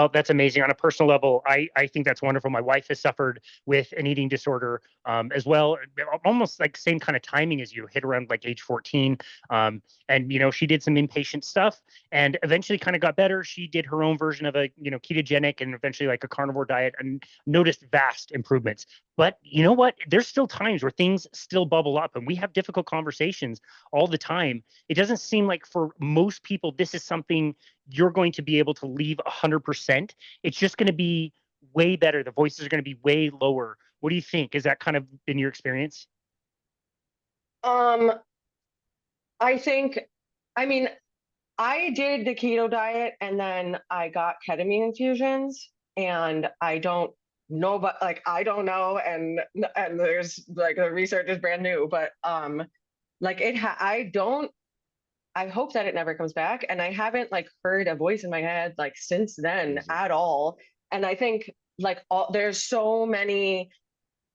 Oh, that's amazing. On a personal level, I think that's wonderful. My wife has suffered with an eating disorder as well, almost like same kind of timing as you, hit around like age 14. And, she did some inpatient stuff and eventually kind of got better. She did her own version of a, ketogenic and eventually like a carnivore diet and noticed vast improvements. But you know what? There's still times where things still bubble up and we have difficult conversations all the time. It doesn't seem like for most people, this is something you're going to be able to leave 100%. It's just going to be way better. The voices are going to be way lower. What do you think? Is that kind of been your experience? Um, I think, I mean, I did the keto diet and then I got ketamine infusions and I don't know, but like I don't know, and there's like the research is brand new, but like I don't, I hope that it never comes back, and I haven't like heard a voice in my head like since then Amazing. at all. And I think like there's so many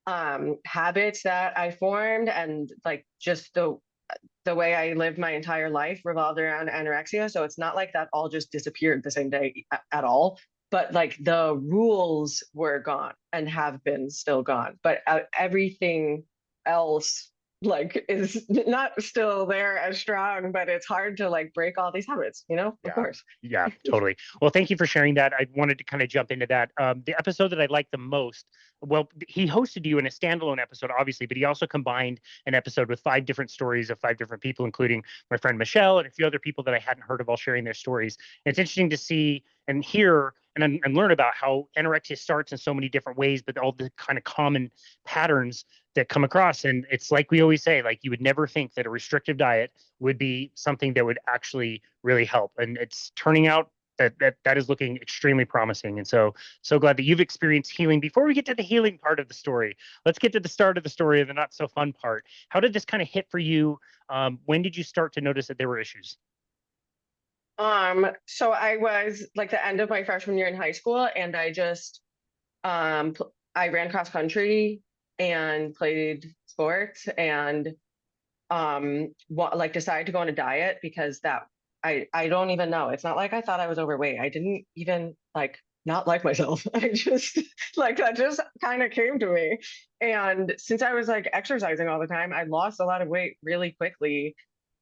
habits that I formed, and like just the way I lived my entire life revolved around anorexia. So it's not like that all just disappeared the same day at all. But like the rules were gone and have been still gone. But everything else like is not still there as strong, but it's hard to like break all these habits, of Yeah. course. Yeah, totally. Well, thank you for sharing that. I wanted to kind of jump into that. The episode that I liked the most, well, he hosted you in a standalone episode, obviously, but he also combined an episode with five different stories of five different people, including my friend Michelle and a few other people that I hadn't heard of, all sharing their stories. And it's interesting to see and hear and learn about how anorexia starts in so many different ways, but all the kind of common patterns that come across. And it's like we always say, like you would never think that a restrictive diet would be something that would actually really help. And it's turning out that is looking extremely promising. And so glad that you've experienced healing. Before we get to the healing part of the story, let's get to the start of the story of the not so fun part. How did this kind of hit for you? When did you start to notice that there were issues? So I was like the end of my freshman year in high school, and I just I ran cross country and played sports, and like decided to go on a diet because that I don't even know. It's not like I thought I was overweight. I didn't even like not like myself. I just like that just kind of came to me. And since I was like exercising all the time, I lost a lot of weight really quickly.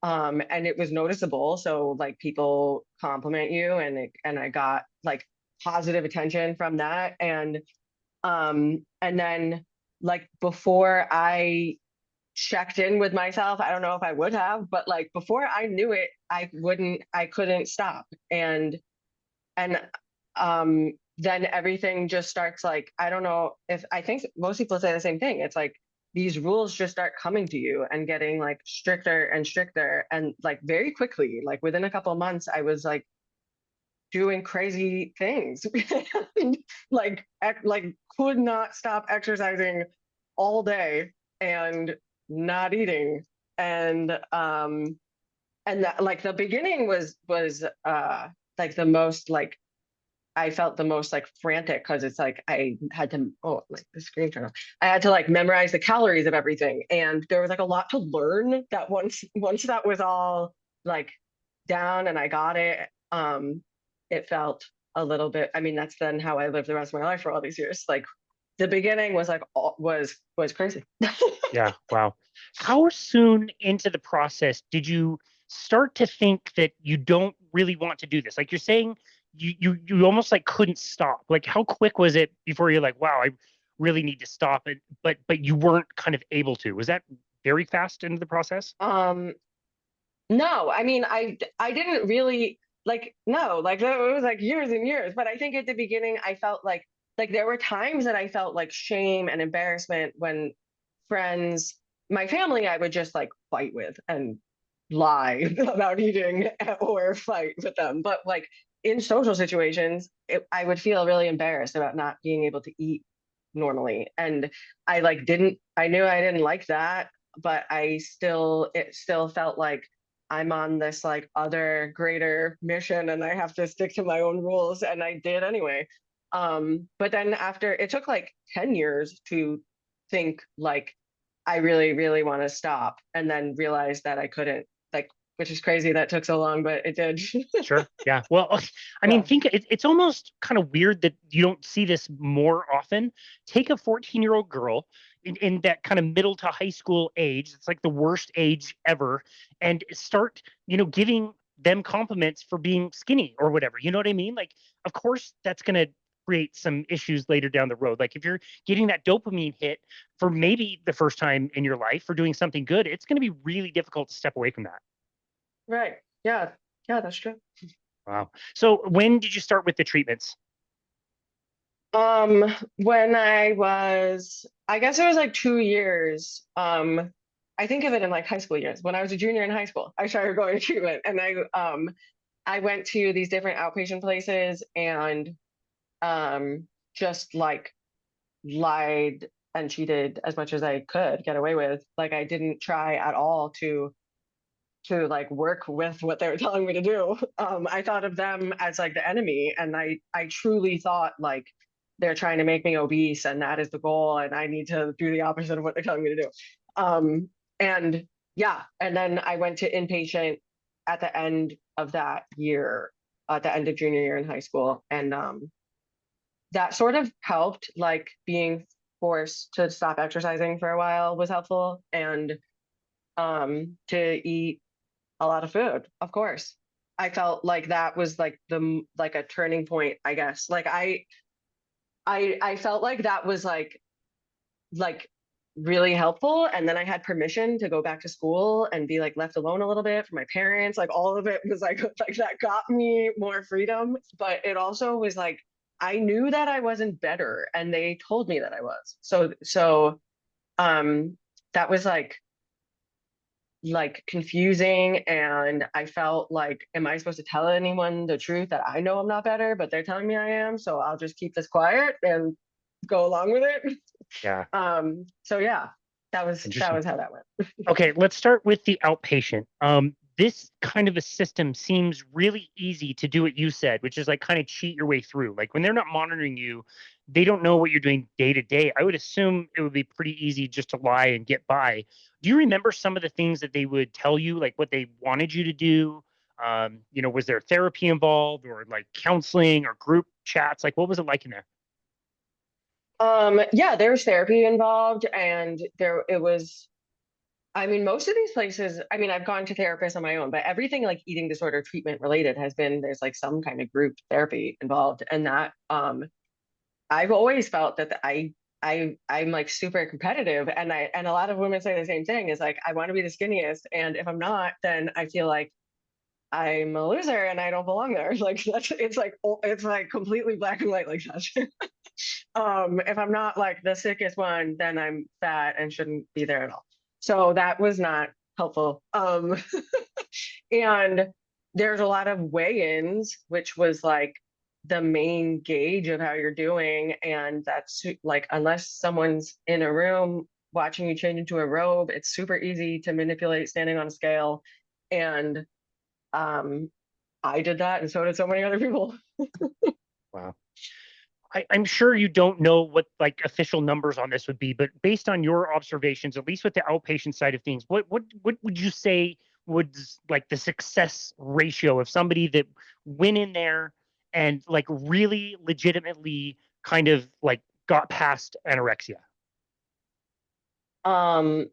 And it was noticeable. So like people compliment you, and I got like positive attention from that. And then like before I checked in with myself, I don't know if I would have, but like before I knew it, I couldn't stop. And then everything just starts like, I don't know, if I think most people say the same thing. It's like these rules just start coming to you and getting like stricter and stricter, and like very quickly, like within a couple of months, I was like doing crazy things and like could not stop exercising all day and not eating. And um and that, like the beginning was like the most like I felt the most like frantic, because it's like I had to, oh, like the screen turned off. I had to like memorize the calories of everything, and there was like a lot to learn. That once that was all like down and I got it, it felt a little bit. I mean, that's then how I lived the rest of my life for all these years. Like the beginning was like was crazy. Yeah, wow. How soon into the process did you start to think that you don't really want to do this? Like you're saying, you almost like couldn't stop. Like how quick was it before you're like, wow, I really need to stop it, but you weren't kind of able to? Was that very fast into the process? um, no, I mean, I didn't really like, no, like it was like years and years. But I think at the beginning I felt like there were times that I felt like shame and embarrassment when friends, my family, I would just like fight with and lie about eating or fight with them. But like in social situations, I would feel really embarrassed about not being able to eat normally. And I like didn't, I knew I didn't like that, but it still felt like I'm on this like other greater mission and I have to stick to my own rules. And I did anyway. But then after it took like 10 years to think like I really, really want to stop, and then realize that I couldn't, like which is crazy that took so long, but it did. Sure. Yeah. Well, I mean, Yeah. think it's almost kind of weird that you don't see this more often. Take a 14-year-old girl in that kind of middle to high school age. It's like the worst age ever, and start, giving them compliments for being skinny or whatever. You know what I mean? Like, of course, that's going to create some issues later down the road. Like if you're getting that dopamine hit for maybe the first time in your life for doing something good, it's going to be really difficult to step away from that. Right. Yeah. Yeah, that's true. Wow. So when did you start with the treatments? When I guess it was like 2 years. I think of it in like high school years. When I was a junior in high school, I started going to treatment, and I went to these different outpatient places and just like lied and cheated as much as I could get away with. Like I didn't try at all to like work with what they were telling me to do. I thought of them as like the enemy, and I truly thought like they're trying to make me obese, and that is the goal, and I need to do the opposite of what they're telling me to do. And yeah, and then I went to inpatient at the end of that year, at the end of junior year in high school, and that sort of helped. Like being forced to stop exercising for a while was helpful, and to eat a lot of food, of course. I felt like that was like like a turning point, I guess. Like I felt like that was like really helpful, and then I had permission to go back to school and be like left alone a little bit from my parents. Like all of it was like like that got me more freedom, but it also was like I knew that I wasn't better, and they told me that I was. So that was like confusing, and I felt like, am I supposed to tell anyone the truth that I know I'm not better, but they're telling me I am, so I'll just keep this quiet and go along with it. Yeah. So yeah, that Interesting. was how that went. Okay, let's start with the outpatient. This kind of a system seems really easy to do what you said, which is like kind of cheat your way through. Like when they're not monitoring you, they don't know what you're doing day to day. I would assume it would be pretty easy just to lie and get by. Do you remember some of the things that they would tell you, like what they wanted you to do? Was there therapy involved or like counseling or group chats? Like what was it like in there? Yeah, there was therapy involved, and there it was. I mean, most of these places, I mean, I've gone to therapists on my own, but everything like eating disorder treatment related has been there's like some kind of group therapy involved. And that I've always felt that I'm like super competitive, and a lot of women say the same thing, is like I want to be the skinniest, and if I'm not, then I feel like I'm a loser and I don't belong there. Like it's like completely black and white like that. If I'm not like the sickest one, then I'm fat and shouldn't be there at all. So that was not helpful. And there's a lot of weigh-ins, which was like the main gauge of how you're doing. And that's like, unless someone's in a room watching you change into a robe, it's super easy to manipulate standing on a scale. And I did that, and so did so many other people. Wow. I'm sure you don't know what like official numbers on this would be, but based on your observations, at least with the outpatient side of things, what would you say was like the success ratio of somebody that went in there and like really legitimately kind of like got past anorexia? Um,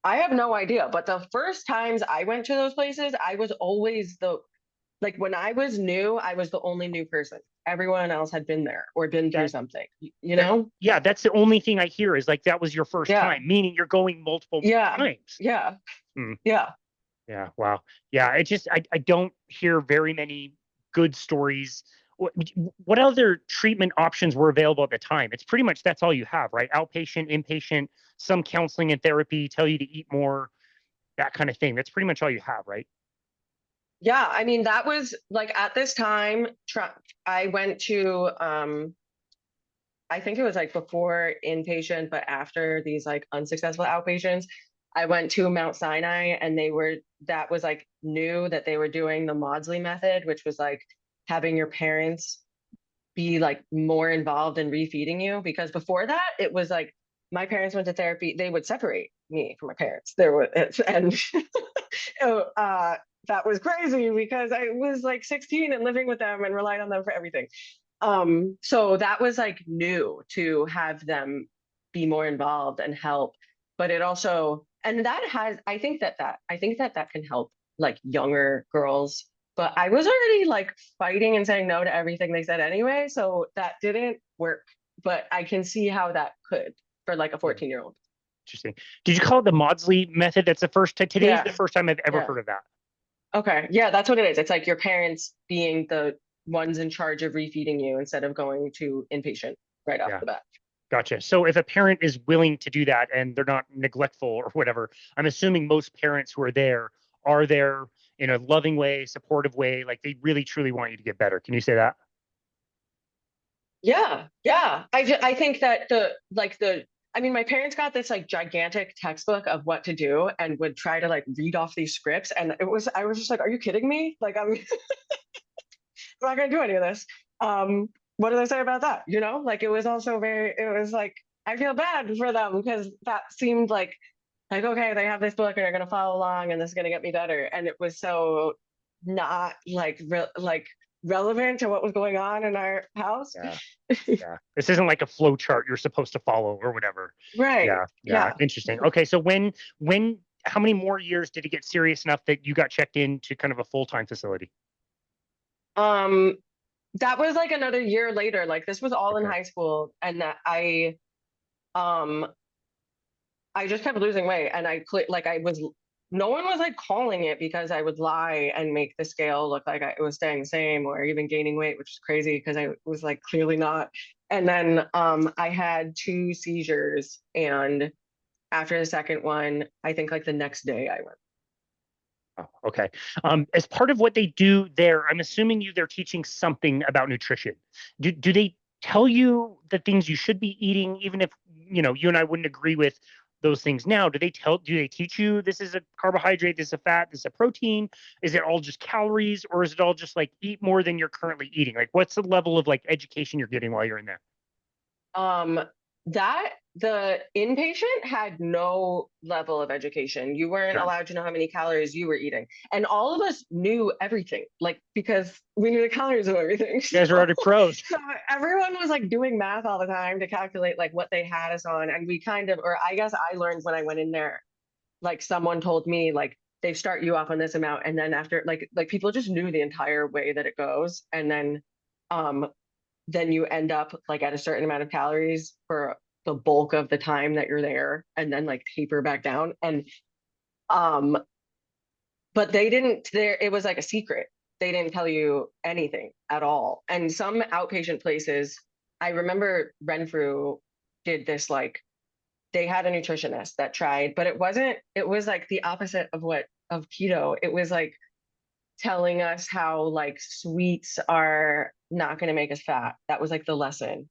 I have no idea, but the first times I went to those places, I was always the like when I was new, I was the only new person. Everyone else had been there or been through That something, you that know? yeah, that's the only thing I hear is like that was your first Yeah, time, meaning you're going multiple yeah, times. yeah, Hmm. yeah. Yeah, wow. Yeah, it just I don't hear very many good stories. What other treatment options were available at the time? It's pretty much that's all you have, right? Outpatient, inpatient, some counseling and therapy, tell you to eat more, that kind of thing. That's pretty much all you have, right? Yeah, I mean, that was like at this time, I went to I think it was like before inpatient, but after these like unsuccessful outpatients, I went to Mount Sinai, and that was like new that they were doing the Maudsley method, which was like having your parents be like more involved in refeeding you, because before that it was like my parents went to therapy, they would separate me from my parents. There was, and that was crazy because I was like 16 and living with them and relied on them for everything. So that was like new to have them be more involved and help. But it also, and that has, I think that that can help like younger girls. But I was already like fighting and saying no to everything they said anyway, so that didn't work. But I can see how that could for like a Yeah. 14-year-old. Interesting. Did you call it the Maudsley method? That's the first. Today's the Yeah, first time I've ever yeah. heard of that. Okay. Yeah, that's what it is. It's like your parents being the ones in charge of refeeding you instead of going to inpatient right off Yeah. the bat. Gotcha. So if a parent is willing to do that and they're not neglectful or whatever, I'm assuming most parents who are there in a loving way, supportive way, like they really truly want you to get better. Can you say that? Yeah, yeah. I think that I mean, my parents got this like gigantic textbook of what to do and would try to like read off these scripts. And I was just like, are you kidding me? Like, I'm not gonna do any of this. What do they say about that? You know, like it was also it was like, I feel bad for them because that seemed like, okay, they have this book and they're gonna follow along and this is gonna get me better. And it was so not like relevant to what was going on in our house. Yeah. Yeah. This isn't like a flow chart you're supposed to follow or whatever. Right. Yeah. Yeah. Yeah. Interesting. Okay. So how many more years did it get serious enough that you got checked into kind of a full-time facility? Um, that was like another year later. Like this was all in Okay. high school, and that um I just kept losing weight, and like I was no one was like calling it because I would lie and make the scale look like it was staying the same or even gaining weight, which is crazy because I was like clearly not. And then I had two seizures, and after the second one, I think like the next day I went. Oh, okay. As part of what they do there, I'm assuming they're teaching something about nutrition. Do they tell you the things you should be eating, even if you and I wouldn't agree with those things now? Do they teach you this is a carbohydrate, this is a fat, this is a protein? Is it all just calories, or is it all just like eat more than you're currently eating? Like, what's the level of like education you're getting while you're in there? Um, that the inpatient had no level of education. You weren't Okay. allowed to know how many calories you were eating. And all of us knew everything, like because we knew the calories of everything. You guys are already pros. So everyone was like doing math all the time to calculate like what they had us on. And we kind of, or I guess I learned when I went in there, like someone told me like they start you off on this amount and then after like people just knew the entire way that it goes. And um then you end up like at a certain amount of calories for the bulk of the time that you're there and then like taper back down. And um but they didn't there it was like a secret. They didn't tell you anything at all. And some outpatient places, I remember Renfrew did this like they had a nutritionist that tried, but it was like the opposite of what of keto. It was like telling us how like sweets are not going to make us fat. That was like the lesson.